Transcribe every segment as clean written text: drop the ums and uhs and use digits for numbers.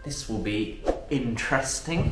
This will be interesting.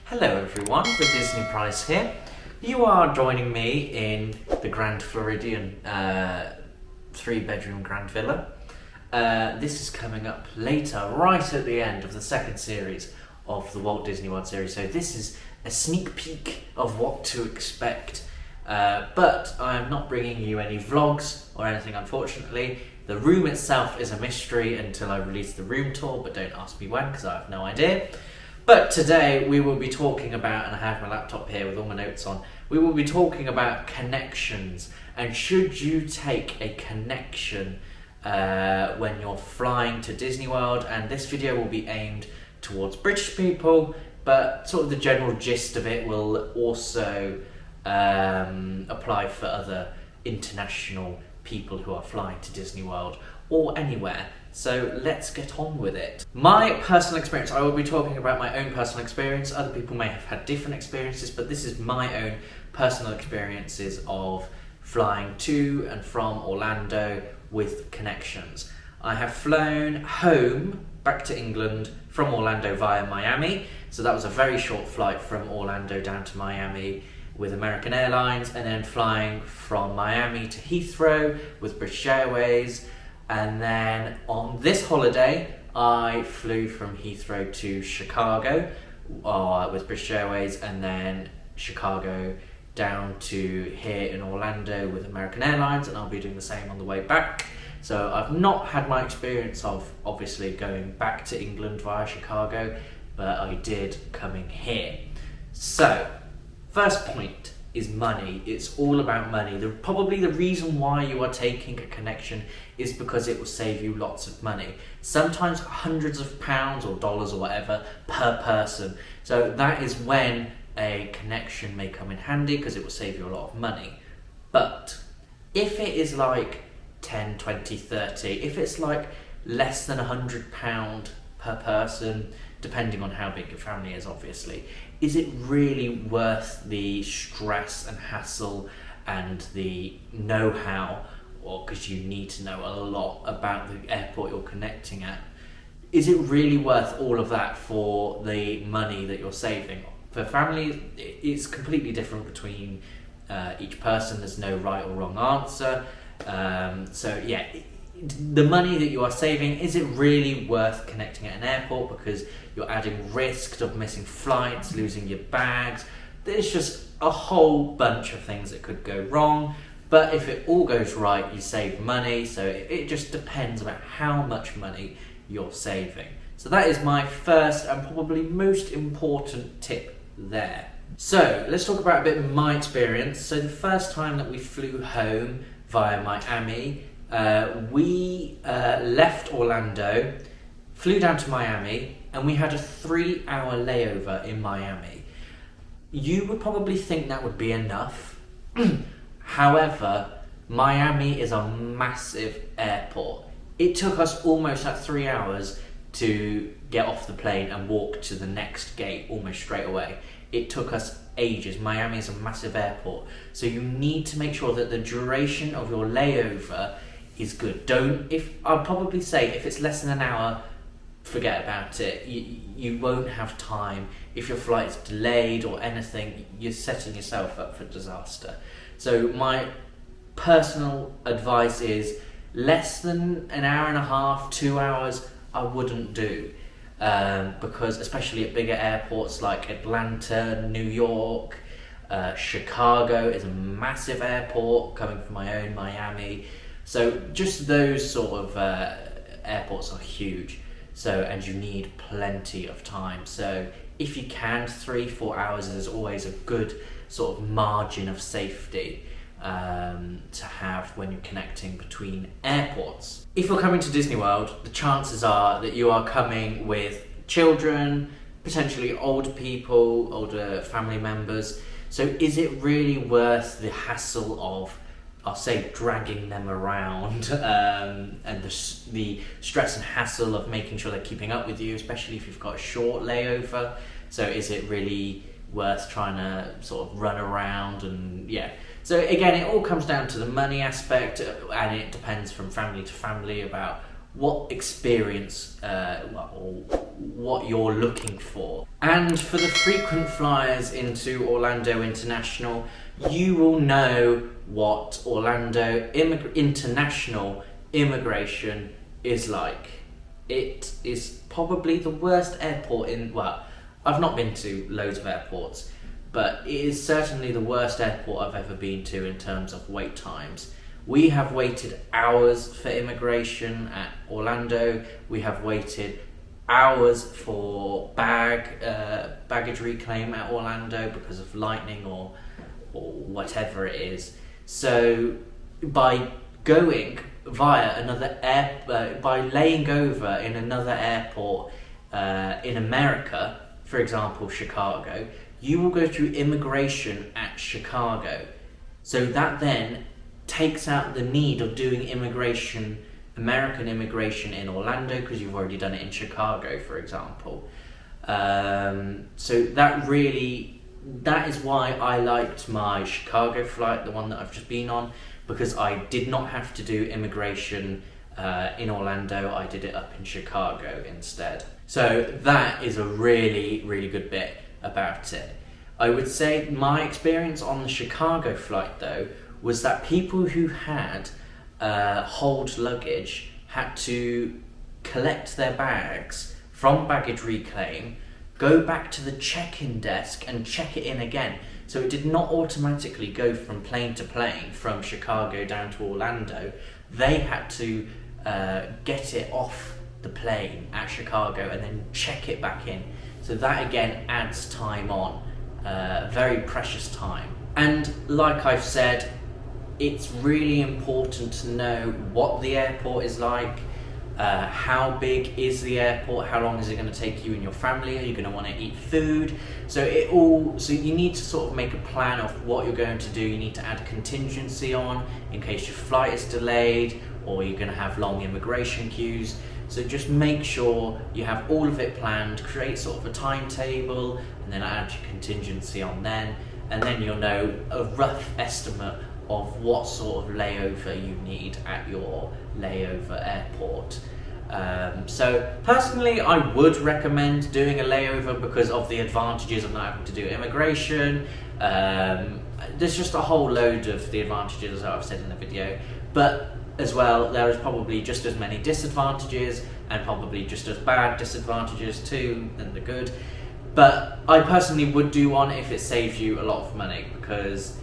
Hello everyone, the Disney Prize here. You are joining me in the Grand Floridian 3-bedroom Grand Villa. This is coming up later, right at the end of the second series of the Walt Disney World series. So this is a sneak peek of what to expect. But I am not bringing you any vlogs or anything, unfortunately. The room itself is a mystery until I release the room tour, but don't ask me when because I have no idea. But today we will be talking about, and I have my laptop here with all my notes on, we will be talking about connections and should you take a connection when you're flying to Disney World. And this video will be aimed towards British people, but sort of the general gist of it will also apply for other international people who are flying to Disney World or anywhere. So let's get on with it. My personal experience, I will be talking about my own personal experience. Other people may have had different experiences, but this is my own personal experiences of flying to and from Orlando with connections. I have flown home back to England from Orlando via Miami. So that was a very short flight from Orlando down to Miami with American Airlines, and then flying from Miami to Heathrow with British Airways. And then on this holiday, I flew from Heathrow to Chicago with British Airways, and then Chicago down to here in Orlando with American Airlines, and I'll be doing the same on the way back. So I've not had my experience of obviously going back to England via Chicago, but I did coming here. So first point is money. It's all about money. Probably the reason why you are taking a connection is because it will save you lots of money. Sometimes hundreds of pounds or dollars or whatever per person. So that is when a connection may come in handy because it will save you a lot of money. But if it is like 10, 20, 30, if it's like less than £100 per person, depending on how big your family is obviously, is it really worth the stress and hassle and the know-how, or because you need to know a lot about the airport you're connecting at? Is it really worth all of that for the money that you're saving? For families, it's completely different between each person. There's no right or wrong answer. So yeah, the money that you are saving, is it really worth connecting at an airport? Because you're adding risk of missing flights, losing your bags. There's just a whole bunch of things that could go wrong. But if it all goes right, you save money. So it just depends about how much money you're saving. So that is my first and probably most important tip there. So let's talk about a bit of my experience. So the first time that we flew home via Miami, we left Orlando, flew down to Miami, and we had a 3-hour layover in Miami. You would probably think that would be enough. However, Miami is a massive airport. It took us almost 3 hours to get off the plane and walk to the next gate almost straight away. It took us ages. Miami is a massive airport, so you need to make sure that the duration of your layover is good. I'd probably say if it's less than an hour, forget about it. You won't have time. If your flight's delayed or anything, you're setting yourself up for disaster. So my personal advice is less than an hour and a half, 2 hours, I wouldn't do. Because especially at bigger airports like Atlanta, New York, Chicago is a massive airport, coming from my own Miami. So just those sort of airports are huge. So, and you need plenty of time. So if you can, 3-4 hours is always a good sort of margin of safety to have when you're connecting between airports. If you're coming to Disney World, the chances are that you are coming with children, potentially older people, older family members. So is it really worth the hassle of, I'll say, dragging them around and the stress and hassle of making sure they're keeping up with you, especially if you've got a short layover? So is it really worth trying to sort of run around? And yeah, so again, it all comes down to the money aspect, and it depends from family to family about what experience or what you're looking for. And for the frequent flyers into Orlando International, you will know what Orlando International immigration is like. It is probably the worst airport well, I've not been to loads of airports, but it is certainly the worst airport I've ever been to in terms of wait times. We have waited hours for immigration at Orlando. We have waited hours for baggage reclaim at Orlando because of lightning or whatever it is. So by going via another by laying over in another airport in America, for example Chicago, you will go through immigration at Chicago. So that then takes out the need of doing American immigration in Orlando, because you've already done it in Chicago, for example. So that is why I liked my Chicago flight, the one that I've just been on, because I did not have to do immigration in Orlando. I did it up in Chicago instead. So that is a really, really good bit about it. I would say my experience on the Chicago flight, though, was that people who had hold luggage had to collect their bags from baggage reclaim, go back to the check-in desk and check it in again. So it did not automatically go from plane to plane from Chicago down to Orlando. They had to get it off the plane at Chicago and then check it back in. So that again adds time on, very precious time. And like I've said, it's really important to know what the airport is like, how big is the airport, how long is it going to take you and your family, are you going to want to eat food. So you need to sort of make a plan of what you're going to do. You need to add contingency on in case your flight is delayed or you're going to have long immigration queues. So just make sure you have all of it planned, create sort of a timetable, and then add your contingency on then, and then you'll know a rough estimate of what sort of layover you need at your layover airport. So personally, I would recommend doing a layover because of the advantages of not having to do immigration. There's just a whole load of the advantages, as I've said in the video, but as well, there is probably just as many disadvantages and probably just as bad disadvantages too than the good. But I personally would do one if it saves you a lot of money, because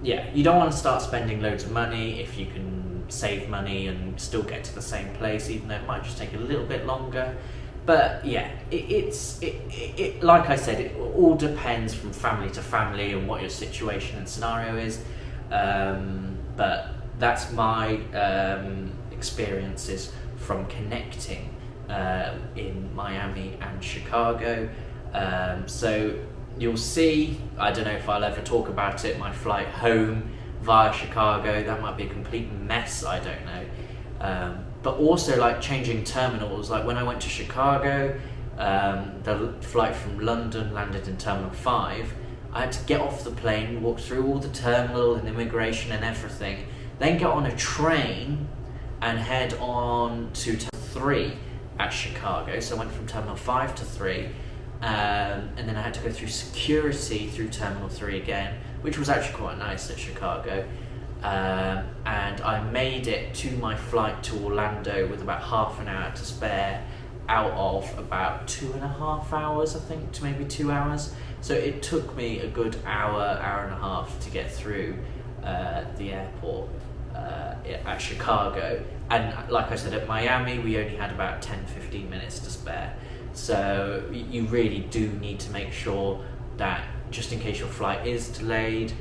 yeah, you don't want to start spending loads of money if you can save money and still get to the same place, even though it might just take a little bit longer. But yeah, it like I said, it all depends from family to family and what your situation and scenario is. But that's my experiences from connecting in Miami and Chicago. So you'll see, I don't know if I'll ever talk about it, my flight home via Chicago. That might be a complete mess, I don't know. But also like changing terminals, like when I went to Chicago, the flight from London landed in Terminal 5. I had to get off the plane, walk through all the terminal and immigration and everything, then get on a train and head on to Terminal 3 at Chicago. So I went from Terminal 5 to 3. And then I had to go through security through Terminal 3 again, which was actually quite nice at Chicago. And I made it to my flight to Orlando with about half an hour to spare out of about 2.5 hours, I think, to maybe 2 hours. So it took me a good hour and a half to get through the airport at Chicago. And like I said, at Miami, we only had about 10-15 minutes to spare. So you really do need to make sure that just in case your flight is delayed,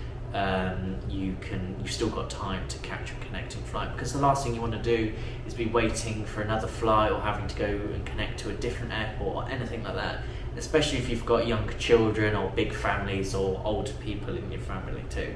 you've still got time to catch a connecting flight, because the last thing you want to do is be waiting for another flight or having to go and connect to a different airport or anything like that, especially if you've got young children or big families or older people in your family too.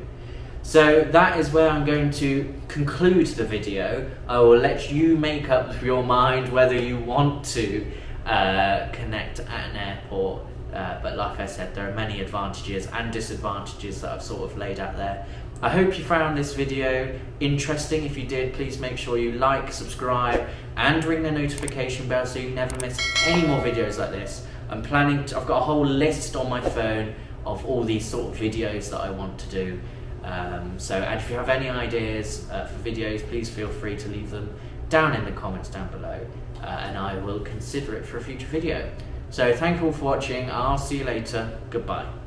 So that is where I'm going to conclude the video. I will let you make up your mind whether you want to connect at an airport, but like I said, there are many advantages and disadvantages that I've sort of laid out there. I hope you found this video interesting. If you did, please make sure you like, subscribe, and ring the notification bell so you never miss any more videos like this. I've got a whole list on my phone of all these sort of videos that I want to do. And if you have any ideas for videos, please feel free to leave them down in the comments down below, and I will consider it for a future video. So thank you all for watching. I'll see you later. Goodbye.